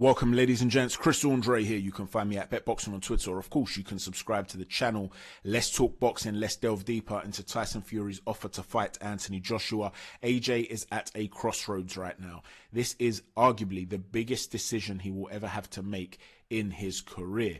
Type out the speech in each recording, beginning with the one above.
Welcome, ladies and gents. Chris Andre here. You can find me at BetBoxing on Twitter, or of course you can subscribe to the channel. Let's talk boxing. Let's delve deeper into Tyson Fury's offer to fight Anthony Joshua. AJ is at a crossroads right now. This is arguably the biggest decision he will ever have to make in his career.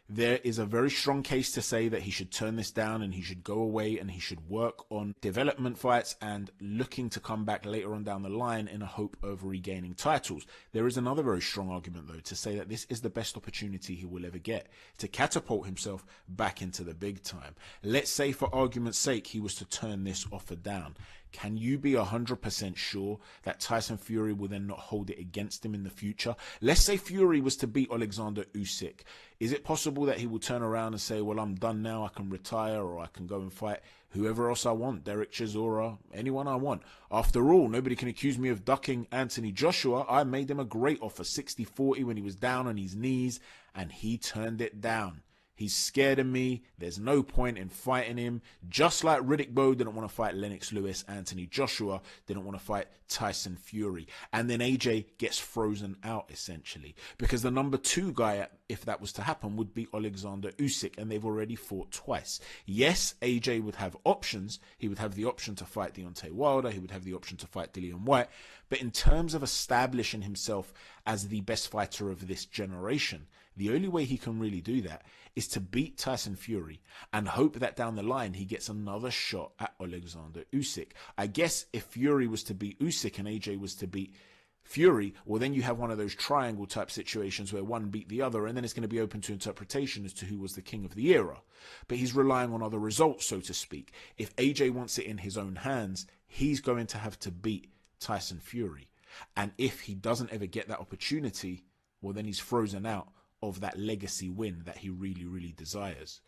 There is a very strong case to say that he should turn this down and he should go away and he should work on development fights and looking to come back later on down the line in a hope of regaining titles. There is another very strong argument, though, to say that this is the best opportunity he will ever get to catapult himself back into the big time. Let's say, for argument's sake, he was to turn this offer down. Can you be 100% sure that Tyson Fury will then not hold it against him in the future? Let's say Fury was to beat Alexander Usyk. Is it possible that he will turn around and say, well, I'm done now, I can retire, or I can go and fight whoever else I want, Derek Chisora, anyone I want? After all, nobody can accuse me of ducking Anthony Joshua. I made him a great offer, 60-40, when he was down on his knees, and he turned it down. He's scared of me. There's no point in fighting him. Just like Riddick Bowe didn't want to fight Lennox Lewis, Anthony Joshua didn't want to fight Tyson Fury. And then AJ gets frozen out, essentially, because the number 2 guy, if that was to happen, would be Alexander Usyk, and they've already fought twice. Yes, AJ would have options. He would have the option to fight Deontay Wilder. He would have the option to fight Dillian Whyte. But in terms of establishing himself as the best fighter of this generation, the only way he can really do that is to beat Tyson Fury and hope that down the line he gets another shot at Alexander Usyk. I guess if Fury was to beat Usyk and AJ was to beat Fury, well, then you have one of those triangle type situations where one beat the other, and then it's going to be open to interpretation as to who was the king of the era. But he's relying on other results, so to speak. If AJ wants it in his own hands, he's going to have to beat Tyson Fury. And if he doesn't ever get that opportunity, well, then he's frozen out of that legacy win that he really, really desires.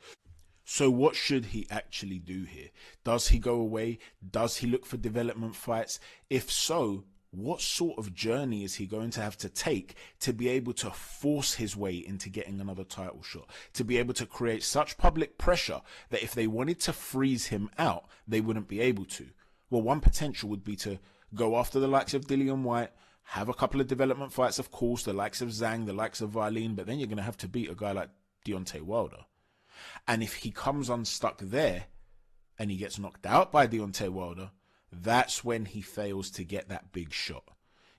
So what should he actually do here? Does he go away? Does he look for development fights? If so, what sort of journey is he going to have to take to be able to force his way into getting another title shot, to be able to create such public pressure that if they wanted to freeze him out, they wouldn't be able to? Well, one potential would be to go after the likes of Dillian Whyte, have a couple of development fights, of course, the likes of Zhang, the likes of Valine, but then you're going to have to beat a guy like Deontay Wilder. And if he comes unstuck there and he gets knocked out by Deontay Wilder, that's when he fails to get that big shot.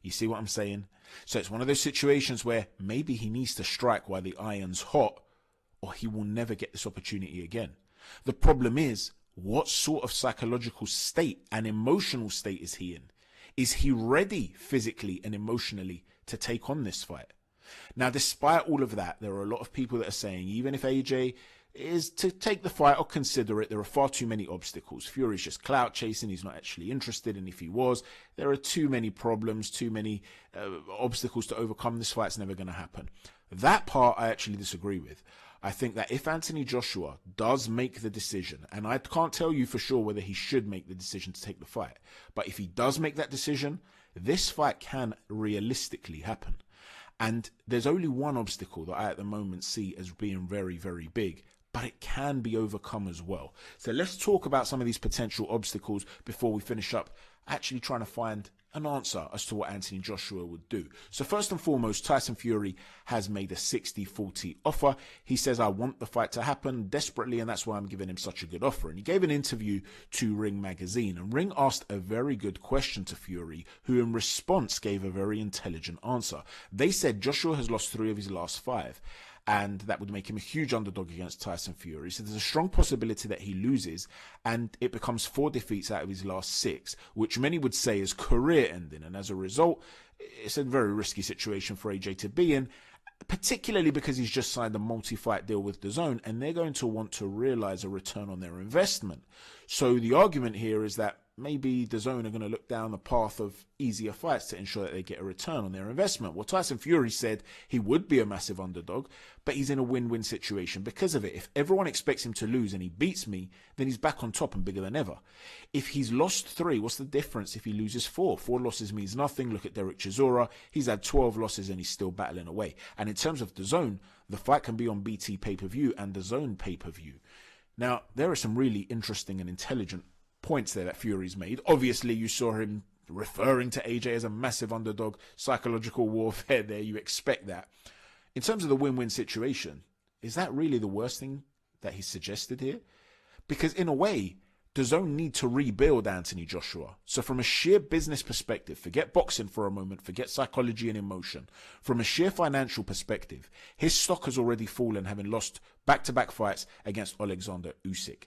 You see what I'm saying? So it's one of those situations where maybe he needs to strike while the iron's hot, or he will never get this opportunity again. The problem is, what sort of psychological state and emotional state is he in? Is he ready physically and emotionally to take on this fight? Now, despite all of that, there are a lot of people that are saying, even if AJ is to take the fight or consider it, there are far too many obstacles. Fury's just clout chasing. He's not actually interested. And if he was, there are too many problems, too many obstacles to overcome. This fight's never going to happen. That part I actually disagree with. I think that if Anthony Joshua does make the decision, and I can't tell you for sure whether he should make the decision to take the fight, but if he does make that decision, this fight can realistically happen. And there's only one obstacle that I at the moment see as being very, very big, but it can be overcome as well. So let's talk about some of these potential obstacles before we finish up actually trying to find an answer as to what Anthony Joshua would do. So first and foremost, Tyson Fury has made a 60-40 offer. He says, I want the fight to happen desperately, and that's why I'm giving him such a good offer. And he gave an interview to Ring magazine, and Ring asked a very good question to Fury, who in response gave a very intelligent answer. They said Joshua has lost 3 of his last 5. And that would make him a huge underdog against Tyson Fury. So there's a strong possibility that he loses, and it becomes 4 defeats out of his last 6, which many would say is career-ending. And as a result, it's a very risky situation for AJ to be in, particularly because he's just signed a multi-fight deal with DAZN, and they're going to want to realize a return on their investment. So the argument here is that maybe DAZN are going to look down the path of easier fights to ensure that they get a return on their investment. Well, Tyson Fury said he would be a massive underdog, but he's in a win-win situation because of it. If everyone expects him to lose and he beats me, then he's back on top and bigger than ever. If he's lost 3, what's the difference if he loses 4? 4 losses means nothing. Look at Derek Chisora. He's had 12 losses and he's still battling away. And in terms of DAZN, the fight can be on BT pay-per-view and DAZN pay-per-view. Now, there are some really interesting and intelligent points there that Fury's made. Obviously, you saw him referring to AJ as a massive underdog, psychological warfare there, you expect that. In terms of the win-win situation, is that really the worst thing that he suggested here? Because in a way, DAZN need to rebuild Anthony Joshua. So from a sheer business perspective, forget boxing for a moment, forget psychology and emotion. From a sheer financial perspective, his stock has already fallen, having lost back-to-back fights against Alexander Usyk.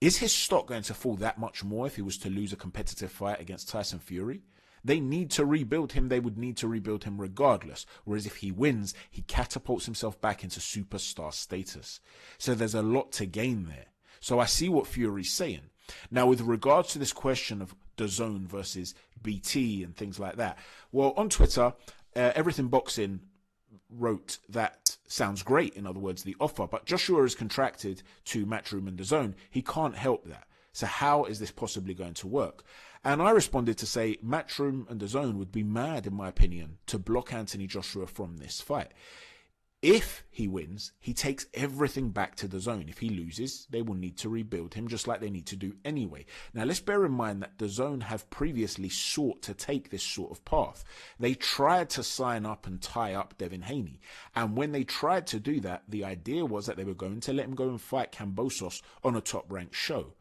Is his stock going to fall that much more if he was to lose a competitive fight against Tyson Fury? They need to rebuild him. They would need to rebuild him regardless. Whereas if he wins, he catapults himself back into superstar status. So there's a lot to gain there. So I see what Fury's saying. Now, with regards to this question of DAZN versus BT and things like that, well, on Twitter, Everything Boxing wrote that sounds great, in other words, the offer, but Joshua is contracted to Matchroom and DAZN. He can't help that. So how is this possibly going to work? And I responded to say Matchroom and DAZN would be mad, in my opinion, to block Anthony Joshua from this fight. If he wins, he takes everything back to DAZN. If he loses, they will need to rebuild him just like they need to do anyway. Now, let's bear in mind that DAZN have previously sought to take this sort of path. They tried to sign up and tie up Devin Haney. And when they tried to do that, the idea was that they were going to let him go and fight Kambosos on a top-ranked show.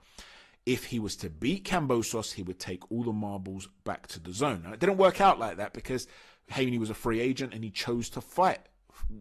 If he was to beat Kambosos, he would take all the marbles back to DAZN. Now, it didn't work out like that because Haney was a free agent and he chose to fight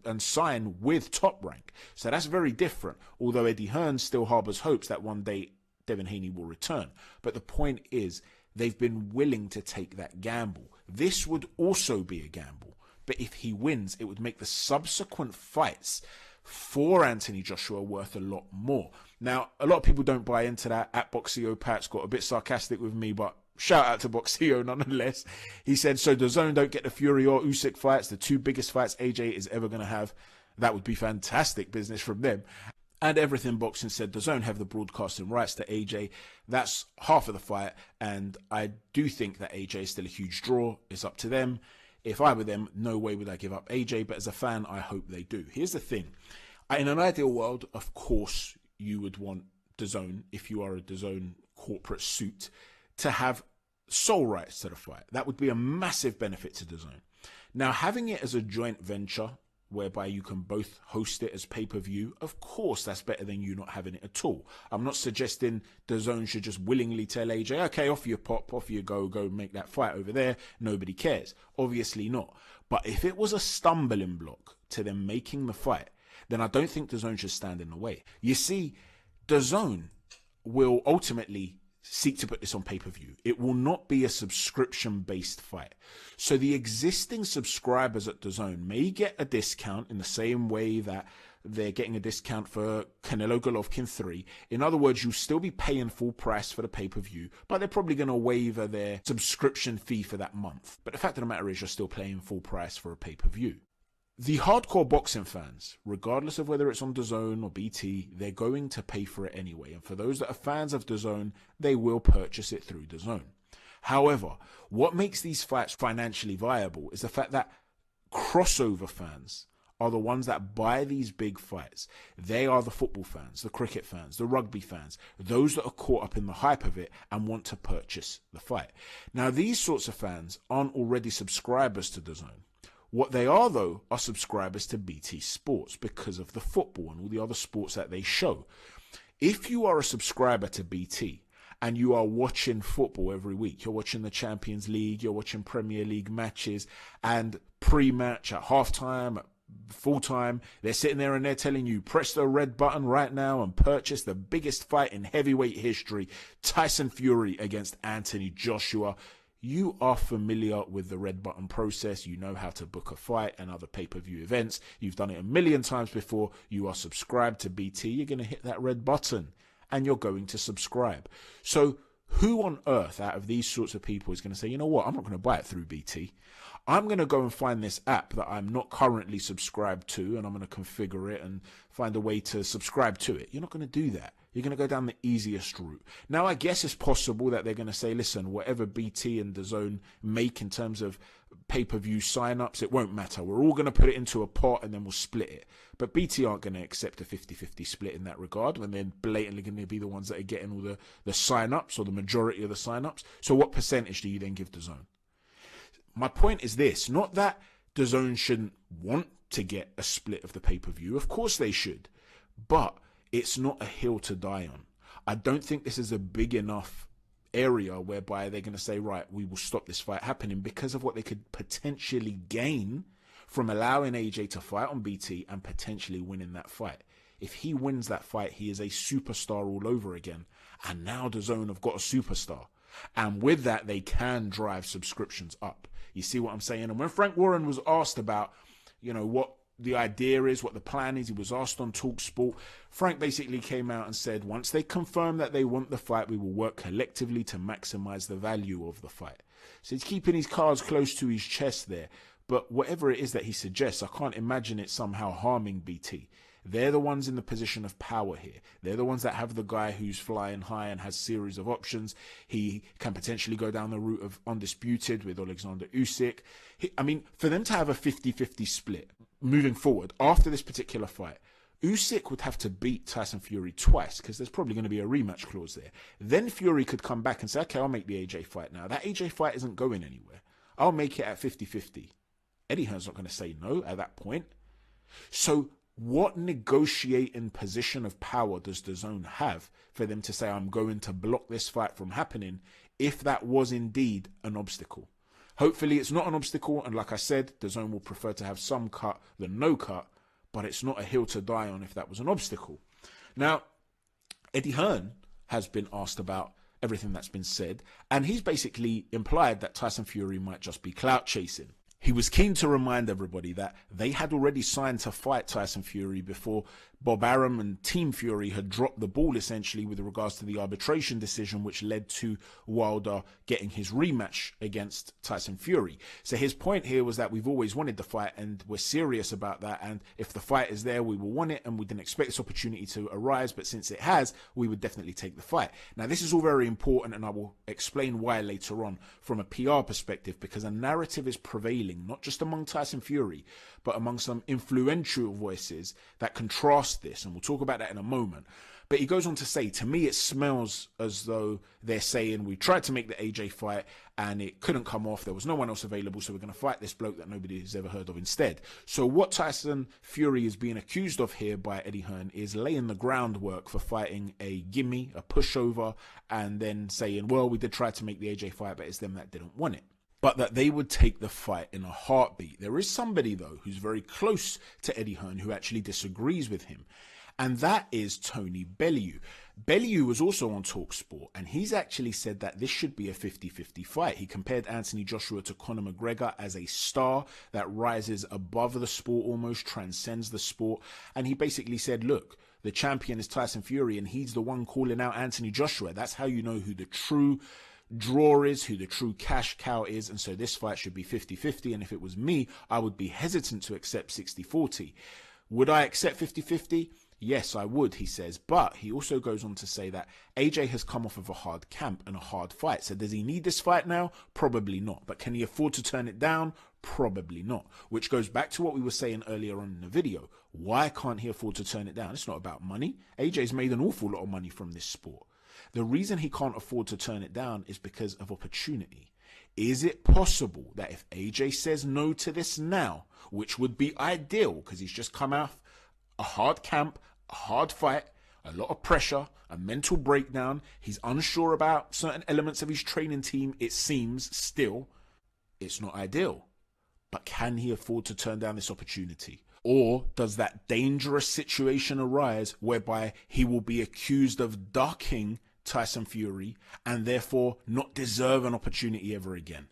and sign with Top Rank. So that's very different, although Eddie Hearn still harbors hopes that one day Devin Haney will return. But the point is, they've been willing to take that gamble. This would also be a gamble, but if he wins, it would make the subsequent fights for Anthony Joshua worth a lot more. Now, a lot of people don't buy into that. At Boxeo Pat's got a bit sarcastic with me, but shout out to Boxeo nonetheless. He said, so DAZN don't get the Fury or Usyk fights, the two biggest fights AJ is ever going to have. That would be fantastic business from them. And Everything Boxing said DAZN have the broadcasting rights to AJ. That's half of the fight, and I do think that AJ is still a huge draw. It's up to them. If I were them, no way would I give up AJ, but as a fan, I hope they do. Here's the thing. In an ideal world, of course, you would want DAZN, if you are a DAZN corporate suit, to have sole rights to the fight. That would be a massive benefit to DAZN. Now, having it as a joint venture, whereby you can both host it as pay-per-view, of course that's better than you not having it at all. I'm not suggesting DAZN should just willingly tell AJ, okay, off you pop, off you go make that fight over there, nobody cares. Obviously not. But if it was a stumbling block to them making the fight, then I don't think DAZN should stand in the way. You see, DAZN will ultimately seek to put this on pay-per-view. It will not be a subscription-based fight. So the existing subscribers at DAZN may get a discount in the same way that they're getting a discount for Canelo Golovkin 3. In other words, you'll still be paying full price for the pay-per-view, but they're probably going to waiver their subscription fee for that month. But the fact of the matter is you're still paying full price for a pay-per-view. The hardcore boxing fans, regardless of whether it's on DAZN or BT, they're going to pay for it anyway. And for those that are fans of DAZN, they will purchase it through DAZN. However, what makes these fights financially viable is the fact that crossover fans are the ones that buy these big fights. They are the football fans, the cricket fans, the rugby fans, those that are caught up in the hype of it and want to purchase the fight. Now, these sorts of fans aren't already subscribers to DAZN. What they are, though, are subscribers to BT Sports because of the football and all the other sports that they show. If you are a subscriber to BT and you are watching football every week, you're watching the Champions League, you're watching Premier League matches, and pre-match, at halftime, at full-time, they're sitting there and they're telling you, press the red button right now and purchase the biggest fight in heavyweight history, Tyson Fury against Anthony Joshua. You are familiar with the red button process. You know how to book a fight and other pay-per-view events. You've done it a million times before. You are subscribed to BT. You're going to hit that red button and you're going to subscribe. So who on earth out of these sorts of people is going to say, you know what, I'm not going to buy it through BT. I'm going to go and find this app that I'm not currently subscribed to and I'm going to configure it and find a way to subscribe to it. You're not going to do that. You're going to go down the easiest route. Now, I guess it's possible that they're going to say, listen, whatever BT and DAZN make in terms of pay-per-view sign-ups, it won't matter. We're all going to put it into a pot and then we'll split it. But BT aren't going to accept a 50-50 split in that regard, and they're blatantly going to be the ones that are getting all the sign-ups, or the majority of the sign-ups. So what percentage do you then give DAZN? My point is this, not that DAZN shouldn't want to get a split of the pay-per-view. Of course they should. But it's not a hill to die on. I don't think this is a big enough area whereby they're going to say, right, we will stop this fight happening, because of what they could potentially gain from allowing AJ to fight on BT and potentially winning that fight. If he wins that fight, he is a superstar all over again. And now DAZN have got a superstar. And with that, they can drive subscriptions up. You see what I'm saying? And when Frank Warren was asked about, what the idea is, what the plan is, he was asked on TalkSport. Frank basically came out and said, once they confirm that they want the fight, we will work collectively to maximize the value of the fight. So he's keeping his cards close to his chest there. But whatever it is that he suggests, I can't imagine it somehow harming BT. They're the ones in the position of power here. They're the ones that have the guy who's flying high and has series of options. He can potentially go down the route of undisputed with Alexander Usyk. For them to have a 50-50 split moving forward after this particular fight, Usyk would have to beat Tyson Fury twice, because there's probably going to be a rematch clause there. Then Fury could come back and say, okay, I'll make the AJ fight now. That AJ fight isn't going anywhere. I'll make it at 50-50. Eddie Hearn's not going to say no at that point. So what negotiating position of power does DAZN have for them to say, I'm going to block this fight from happening, if that was indeed an obstacle? Hopefully it's not an obstacle, and like I said, DAZN will prefer to have some cut than no cut, but it's not a hill to die on if that was an obstacle. Now, Eddie Hearn has been asked about everything that's been said, and he's basically implied that Tyson Fury might just be clout chasing. He was keen to remind everybody that they had already signed to fight Tyson Fury before Bob Arum and Team Fury had dropped the ball, essentially, with regards to the arbitration decision, which led to Wilder getting his rematch against Tyson Fury. So his point here was that we've always wanted the fight and we're serious about that, and if the fight is there, we will want it, and we didn't expect this opportunity to arise, but since it has, we would definitely take the fight. Now, this is all very important, and I will explain why later on from a PR perspective, because a narrative is prevailing, not just among Tyson Fury, but among some influential voices that contrast this, and we'll talk about that in a moment. But he goes on to say, to me it smells as though they're saying, we tried to make the AJ fight and it couldn't come off, there was no one else available, so we're going to fight this bloke that nobody has ever heard of instead. So what Tyson Fury is being accused of here by Eddie Hearn is laying the groundwork for fighting a gimme, a pushover, and then saying, well, we did try to make the AJ fight, but it's them that didn't want it. But that they would take the fight in a heartbeat. There is somebody, though, who's very close to Eddie Hearn who actually disagrees with him, and that is Tony Bellew. Bellew was also on TalkSport, and he's actually said that this should be a 50-50 fight. He compared Anthony Joshua to Conor McGregor as a star that rises above the sport, almost transcends the sport, and he basically said, look, the champion is Tyson Fury, and he's the one calling out Anthony Joshua. That's how you know who the true draw is, who the true cash cow is, and so this fight should be 50-50, and if it was me, I would be hesitant to accept 60-40. Would I accept 50-50? Yes, I would, he says, but he also goes on to say that AJ has come off of a hard camp and a hard fight, so does he need this fight now? Probably not, but can he afford to turn it down? Probably not, which goes back to what we were saying earlier on in the video. Why can't he afford to turn it down? It's not about money. AJ's made an awful lot of money from this sport. The reason he can't afford to turn it down is because of opportunity. Is it possible that if AJ says no to this now, which would be ideal because he's just come out a hard camp, a hard fight, a lot of pressure, a mental breakdown, he's unsure about certain elements of his training team, it seems still, it's not ideal. But can he afford to turn down this opportunity? Or does that dangerous situation arise whereby he will be accused of ducking Tyson Fury and therefore not deserve an opportunity ever again?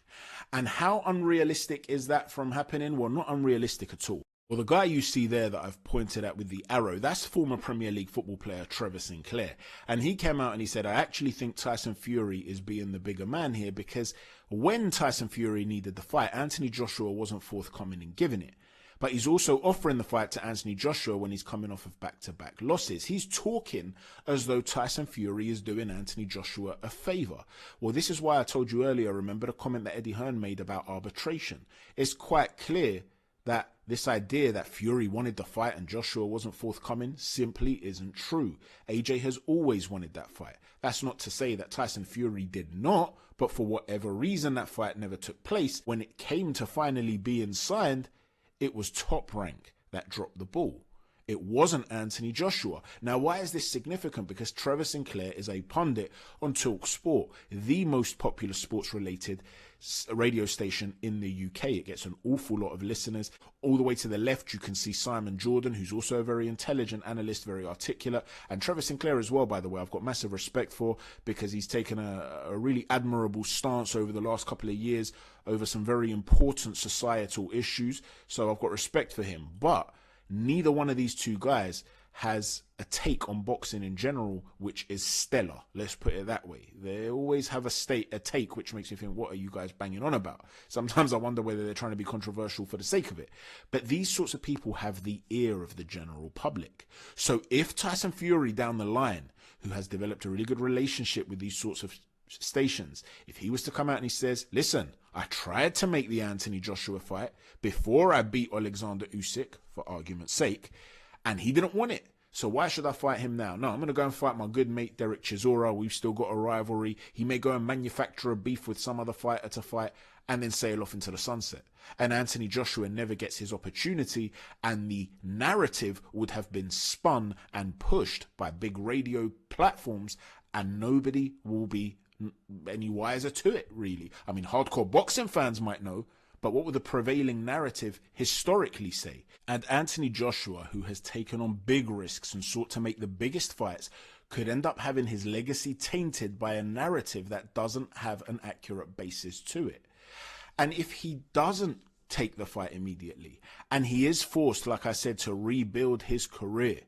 And how unrealistic is that from happening? Well, not unrealistic at all. Well, the guy you see there that I've pointed at with the arrow, that's former Premier League football player Trevor Sinclair. And he came out and he said, I actually think Tyson Fury is being the bigger man here, because when Tyson Fury needed the fight, Anthony Joshua wasn't forthcoming in giving it. But he's also offering the fight to Anthony Joshua when he's coming off of back-to-back losses. He's talking as though Tyson Fury is doing Anthony Joshua a favor. Well, this is why I told you earlier, remember the comment that Eddie Hearn made about arbitration. It's quite clear that this idea that Fury wanted the fight and Joshua wasn't forthcoming simply isn't true. AJ has always wanted that fight. That's not to say that Tyson Fury did not, but for whatever reason that fight never took place. When it came to finally being signed, it was Top Rank that dropped the ball. It wasn't Anthony Joshua. Now, why is this significant? Because Trevor Sinclair is a pundit on Talk Sport, the most popular sports-related radio station in the UK. It gets an awful lot of listeners. All the way to the left, you can see Simon Jordan, who's also a very intelligent analyst, very articulate. And Trevor Sinclair as well, by the way, I've got massive respect for, because he's taken a really admirable stance over the last couple of years over some very important societal issues. So I've got respect for him. But neither one of these two guys has a take on boxing in general which is stellar. Let's put it that way. They always have a take which makes me think, what are you guys banging on about? Sometimes I wonder whether they're trying to be controversial for the sake of it. But these sorts of people have the ear of the general public. So if Tyson Fury down the line, who has developed a really good relationship with these sorts of stations, if he was to come out and he says, listen, I tried to make the Anthony Joshua fight before I beat Alexander Usyk, for argument's sake, and he didn't want it. So why should I fight him now? No, I'm going to go and fight my good mate Derek Chisora. We've still got a rivalry. He may go and manufacture a beef with some other fighter to fight and then sail off into the sunset. And Anthony Joshua never gets his opportunity, and the narrative would have been spun and pushed by big radio platforms, and nobody will be any wiser to it, really. I mean, hardcore boxing fans might know, but what would the prevailing narrative historically say? And Anthony Joshua, who has taken on big risks and sought to make the biggest fights, could end up having his legacy tainted by a narrative that doesn't have an accurate basis to it. And if he doesn't take the fight immediately, and he is forced, like I said, to rebuild his career,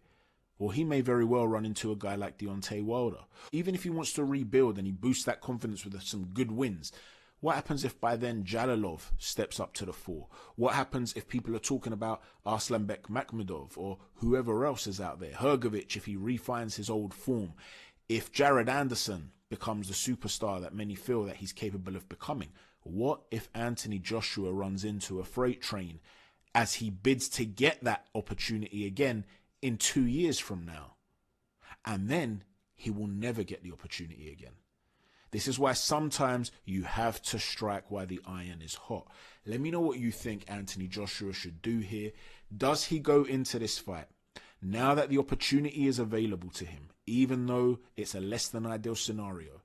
well, he may very well run into a guy like Deontay Wilder. Even if he wants to rebuild and he boosts that confidence with some good wins, what happens if by then Jalilov steps up to the fore? What happens if people are talking about Arslanbek Makhmudov or whoever else is out there? Hrgovic, if he refines his old form. If Jared Anderson becomes the superstar that many feel that he's capable of becoming. What if Anthony Joshua runs into a freight train as he bids to get that opportunity again in 2 years from now? And then he will never get the opportunity again. This is why sometimes you have to strike while the iron is hot. Let me know what you think Anthony Joshua should do here. Does he go into this fight now that the opportunity is available to him, even though it's a less than ideal scenario?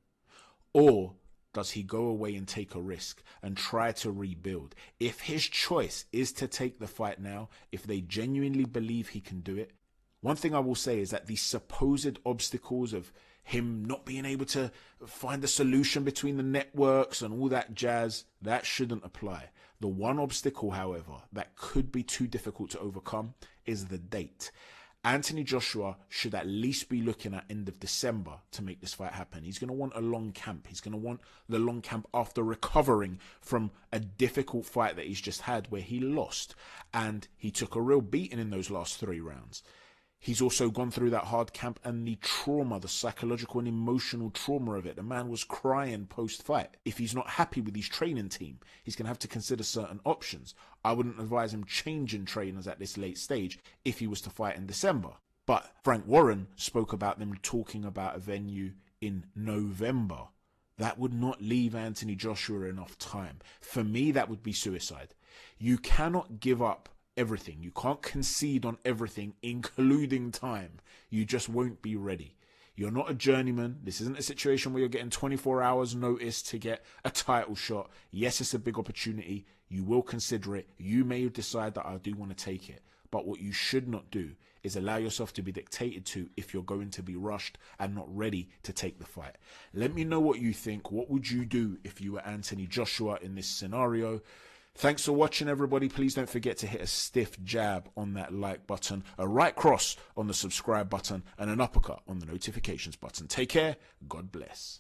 Or does he go away and take a risk and try to rebuild? If his choice is to take the fight now, if they genuinely believe he can do it, one thing I will say is that the supposed obstacles of him not being able to find a solution between the networks and all that jazz, that shouldn't apply. The one obstacle, however, that could be too difficult to overcome is the date. Anthony Joshua should at least be looking at end of December to make this fight happen. He's going to want a long camp. He's going to want the long camp after recovering from a difficult fight that he's just had where he lost. And he took a real beating in those last 3 rounds. He's also gone through that hard camp and the trauma, the psychological and emotional trauma of it. The man was crying post-fight. If he's not happy with his training team, he's going to have to consider certain options. I wouldn't advise him changing trainers at this late stage if he was to fight in December. But Frank Warren spoke about them talking about a venue in November. That would not leave Anthony Joshua enough time. For me, that would be suicide. You cannot give up everything. You can't concede on everything, including time. You just won't be ready. You're not a journeyman. This isn't a situation where you're getting 24 hours notice to get a title shot. Yes, it's a big opportunity. You will consider it. You may decide that I do want to take it. But what you should not do is allow yourself to be dictated to if you're going to be rushed and not ready to take the fight. Let me know what you think. What would you do if you were Anthony Joshua in this scenario? Thanks for watching, everybody. Please don't forget to hit a stiff jab on that like button, a right cross on the subscribe button, and an uppercut on the notifications button. Take care. God bless.